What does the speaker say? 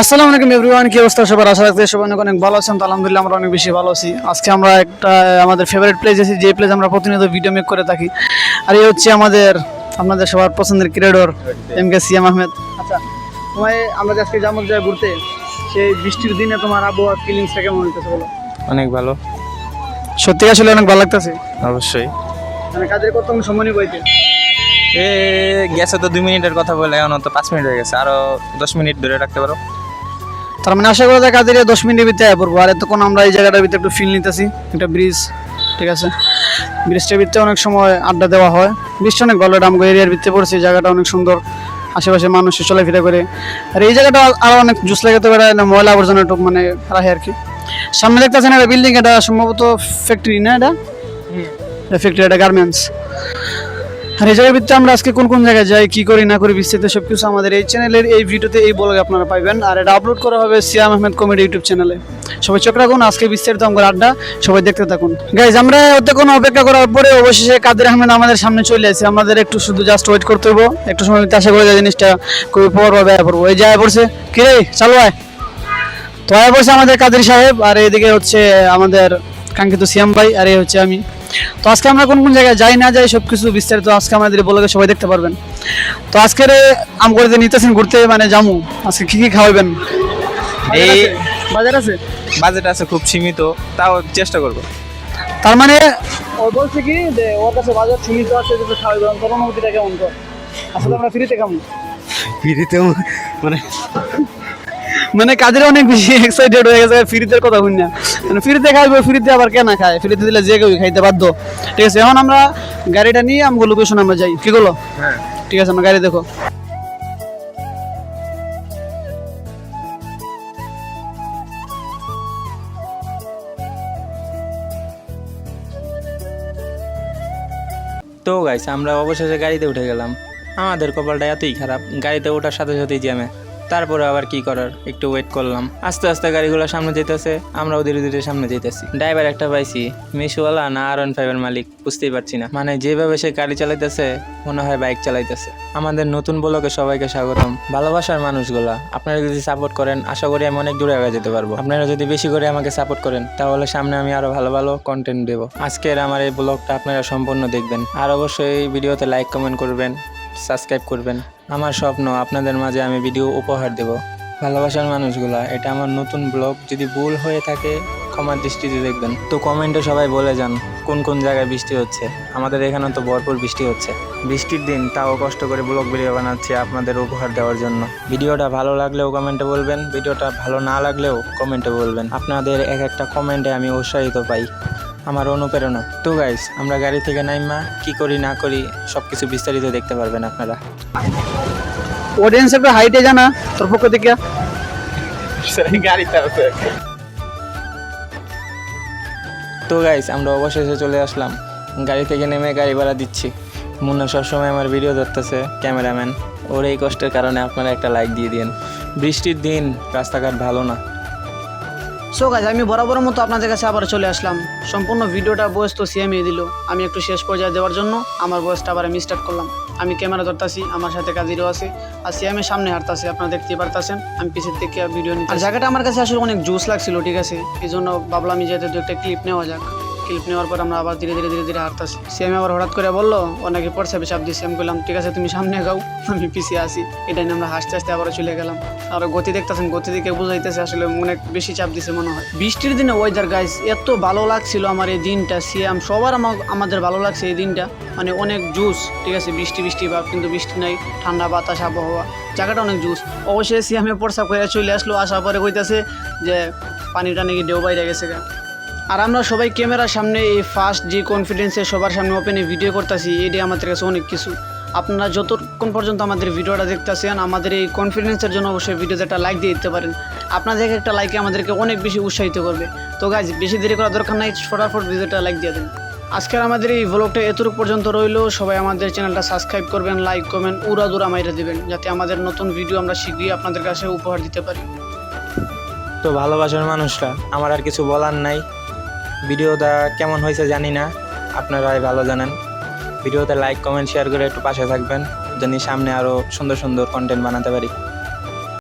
আসসালামু আলাইকুম এভরিওয়ান, কি অবস্থা সবার? আশা রাখতে সবাই অনেক অনেক ভালো আছেন। তো আলহামদুলিল্লাহ আমরা অনেক বেশি ভালো আছি। আজকে আমরা একটা আমাদের ফেভারিট প্লেস আছি, যে প্লেস আমরা প্রতিনিয়ত ভিডিও মেক করে থাকি। আর এই হচ্ছে আপনাদের সবার পছন্দের ক্রিয়েটর এমকে সিয়াম আহমেদ। আচ্ছা, তোমায় আমরা আজকে যেমন যাই ঘুরতে, সেই বৃষ্টির দিনে তোমার আবহাওয়া ফিলিংসটা কেমন হইতেছে বলো? অনেক ভালো। সত্যি আসলে অনেক ভালো লাগতেছে। অবশ্যই। মানে কাজের কত সময় নিয়ে বইতে গেছে তো 2 মিনিটের কথা বলে, এখন তো 5 মিনিট হয়ে গেছে, আরো 10 মিনিট ধরে রাখতে পারো। তার মানে আশা করা যায় কাজের 10 মিনিটের ভিতরে আয় পড়বো। আর এতক্ষণ আমরা এই জায়গাটার ভিতরে একটু ফিল নিতেছি, একটা ব্রিজ, ঠিক আছে। ব্রিজটার ভিতরে অনেক সময় আড্ডা দেওয়া হয়। ব্রিজটা অনেক ভালো, আমগো এরিয়ার ভিতরে পড়ছে, জায়গাটা অনেক সুন্দর, আশেপাশে মানুষ চলাফেরা করে। আর এই জায়গাটা আরো অনেক জুস লাগাতে পারে, ময়লা আবর্জনা টুক মানে রাখে আর কি। সামনে দেখতেছেন একটা বিল্ডিং, এটা সম্ভবত ফ্যাক্টরি না, এটা ফ্যাক্টরি, এটা গার্মেন্টস। আর এই জায়গার ভিতরে আমরা আজকে কোন কোন জায়গায় যাই, কি করি না করি, বিস্তারিত সবকিছু আমাদের এই চ্যানেলের এই ভিডিওতে, এই ব্লগে আপনারা পাইবেন। আর এটা আপলোড করা হবে সিয়াম আহমেদ কমেডি ইউটিউব চ্যানেলে। সবাই চোখ রাখুন, আজকে বিস্তারিত আমার আড্ডা, সবাই দেখতে থাকুন। গাইজ, আমরা ওতে কোনো অপেক্ষা করার পরে অবশেষে কাদের আহমেদ আমাদের সামনে চলে আসে। আমাদের একটু শুধু জাস্ট ওয়েট করতে হইব, একটু সময় আশা করে জিনিসটা খুবই পর বা ব্যয় পড়বো। এই যায় পড়ছে, কি রে চালু আয়। তো আয় পড়ছে আমাদের কাদের সাহেব, আর এদিকে হচ্ছে আমাদের কাঙ্ক্ষিত সিয়াম ভাই, আর এই হচ্ছে আমি। তো আজকে আমরা কোন কোন জায়গায় যাই না যাই সবকিছু বিস্তারিত আজকে আমাদের ব্লগে সবাই দেখতে পারবেন। তো আজকের আম করে নিতেছেন ঘুরতে, মানে জামু। আজকে কি কি খাওয়াবেন? এই বাজার আছে, বাজেট আছে খুব সীমিত, তাও চেষ্টা করবো। তার মানে ও বলছে কি যে ওর কাছে বাজার সীমিত আছে, যে খাওয়াবেন। তোর অনুভূতিটা কেমন কর? আসলে আমরা ফ্রিতে খাবো, ফ্রিতেও মানে কাজের অনেক বেশি এক্সাইটেড হয়ে গেছে ফ্রিতে কথা শুনি না। মানে ফ্রিতে খাইবো, ফ্রিতে আবার কেনা খায়? ফ্রিতে দিলে যে কেউ খাইতে বাধ্য, ঠিক আছে। এখন আমরা গাড়িটা নিয়ে আমগো লোকেশন আমরা যাই, কি করলো? হ্যাঁ, ঠিক আছে, আমরা গাড়ি দেখো। তো গাইস আমরা অবশেষে গাড়িতে উঠে গেলাম। আমাদের কপালটা এতই খারাপ, গাড়িতে ওঠার সাথে সাথেই জ্যামে। তারপরে আবার কি করার, একটু ওয়েট করলাম। আস্তে আস্তে গাড়িগুলো সামনে যেতেছে, আমরাও ধীরে ধীরে সামনে যেতেছি। ড্রাইভার একটা পাইছি, মিশুওয়ালা না R15 এর মালিক বুঝতেই পারছি না। মানে যেভাবে সে গাড়ি চালাইতেছে মনে হয় বাইক চালাইতেছে। আমাদের নতুন ব্লগে সবাইকে স্বাগতম। ভালোবাসার মানুষগুলা, আপনারা যদি সাপোর্ট করেন আশা করি আমি অনেক দূরে আগে যেতে পারবো। আপনারা যদি বেশি করে আমাকে সাপোর্ট করেন তাহলে সামনে আমি আরো ভালো ভালো কন্টেন্ট দেবো। আজকের আমার এই ব্লগটা আপনারা সম্পূর্ণ দেখবেন, আর অবশ্যই এই ভিডিওতে লাইক কমেন্ট করবেন, সাবস্ক্রাইব করবেন। আমার স্বপ্ন আপনাদের মাঝে আমি ভিডিও উপহার দেব। ভালোবাসার মানুষগুলা, এটা আমার নতুন ব্লগ, যদি ভুল হয়ে থাকে ক্ষমার দৃষ্টিতে দেখবেন। তো কমেন্টে সবাই বলে যান কোন কোন জায়গায় বৃষ্টি হচ্ছে। আমাদের এখানে তো ভরপুর বৃষ্টি হচ্ছে। বৃষ্টির দিন তাও কষ্ট করে ব্লগ ভিডিও বানাচ্ছি আপনাদের উপহার দেওয়ার জন্য। ভিডিওটা ভালো লাগলেও কমেন্টে বলবেন, ভিডিওটা ভালো না লাগলেও কমেন্টে বলবেন। আপনাদের এক একটা কমেন্টে আমি উৎসাহিত পাই, আমার অনুপ্রেরণা। তো গাইস, আমরা গাড়ি থেকে নাইমা কি করি না করি সবকিছু বিস্তারিত দেখতে পারবেন আপনারা। অডিয়েন্স একটা হাইটে জানা তোর পক্ষ থেকে গাড়িতে আছে। তো গাইস, আমরা অবশেষে চলে আসলাম। গাড়ি থেকে নেমে গাড়ি ভাড়া দিচ্ছি। মুন্না সবসময় আমার ভিডিও ধরতেছে, ক্যামেরাম্যান। ওর এই কষ্টের কারণে আপনারা একটা লাইক দিয়ে দিন। বৃষ্টির দিন, রাস্তাঘাট ভালো না। সো গাইজ, আমি বরাবরের মতো আপনাদের কাছে আবার চলে আসলাম। সম্পূর্ণ ভিডিওটা বয়স তো সিএমই দিল, আমি একটু শেষ পর্যায়ে দেওয়ার জন্য আমার বয়সটা আবার আমি স্টার্ট করলাম। আমি ক্যামেরা ধরতাছি, আমার সাথে কাজিরও আছে, আর সিএমের সামনে হাঁটতাছে, আপনারা দেখতে পারতেছেন। আমি পিছের থেকে ভিডিও নিচ্ছি। আর জায়গাটা আমার কাছে আসলে অনেক জোস লাগছিল, ঠিক আছে। এই জন্য ভাবলাম আমি যেহেতু একটা ক্লিপ নেওয়া যাক। ক্লিপ নেওয়ার পর আমরা আবার ধীরে ধীরে ধীরে ধীরে হাঁটতাছি। সিএম আবার হঠাৎ করে বললো অনেকে পড়ছে চাপ দিচ্ছি। আমি বললাম ঠিক আছে, তুমি সামনে গাও, আমি পিছিয়ে আসি। এটা নিয়ে আমরা হাসতে হাসতে আবার চলে গেলাম। আর গতি দেখতেছেন, গতি দিকে বুঝাইতেছে আসলে অনেক বেশি চাপ দিছে মনে হয়। বৃষ্টির দিনে ওয়েদার গাইজ এত ভালো লাগছিল আমার এই দিনটা। সিএম সবার আমাদের ভালো লাগছে এই দিনটা, মানে অনেক জুস, ঠিক আছে। বৃষ্টি বৃষ্টি ভাব, কিন্তু বৃষ্টি নাই, ঠান্ডা বাতাস আবহাওয়া, জায়গাটা অনেক জুস। অবশ্যই সিএমে প্রসাব করে চলে আসলো, আসার পরে কইতাছে যে পানিটা নাকি ঢেউ বাইরে গেছে গা। আর আমরা সবাই ক্যামেরার সামনে এই ফার্স্ট যে কনফিডেন্সে সবার সামনে ওপেনে ভিডিও করতেছি, এটাই আমাদের কাছে অনেক কিছু। আপনারা যতক্ষণ পর্যন্ত আমাদের ভিডিওটা দেখতেছেন, আমাদের এই কনফিডেন্সের জন্য অবশ্যই ভিডিওতে একটা লাইক দিয়ে দিতে পারেন। আপনাদের একটা লাইকে আমাদেরকে অনেক বেশি উৎসাহিত করবে। তো গাইজ, বেশি দেরি করার দরকার নাই, ফটাফট ভিডিওটা লাইক দিয়ে দেন। আজকের আমাদের এই ব্লগটা এতটুকু পর্যন্ত রইলো। সবাই আমাদের চ্যানেলটা সাবস্ক্রাইব করবেন, লাইক কমেন্ট উড়াদুরা মাইরা দেবেন, যাতে আমাদের নতুন ভিডিও আমরা শীঘ্রই আপনাদের কাছে উপহার দিতে পারি। তো ভালোবাসার মানুষরা, আমার আর কিছু বলার নাই। ভিডিওটা কেমন হয়েছে জানি না, আপনারাই ভালো জানেন। ভিডিওতে লাইক কমেন্ট শেয়ার করে একটু পাশে থাকবেন, যেন সামনে আরও সুন্দর সুন্দর কন্টেন্ট বানাতে পারি।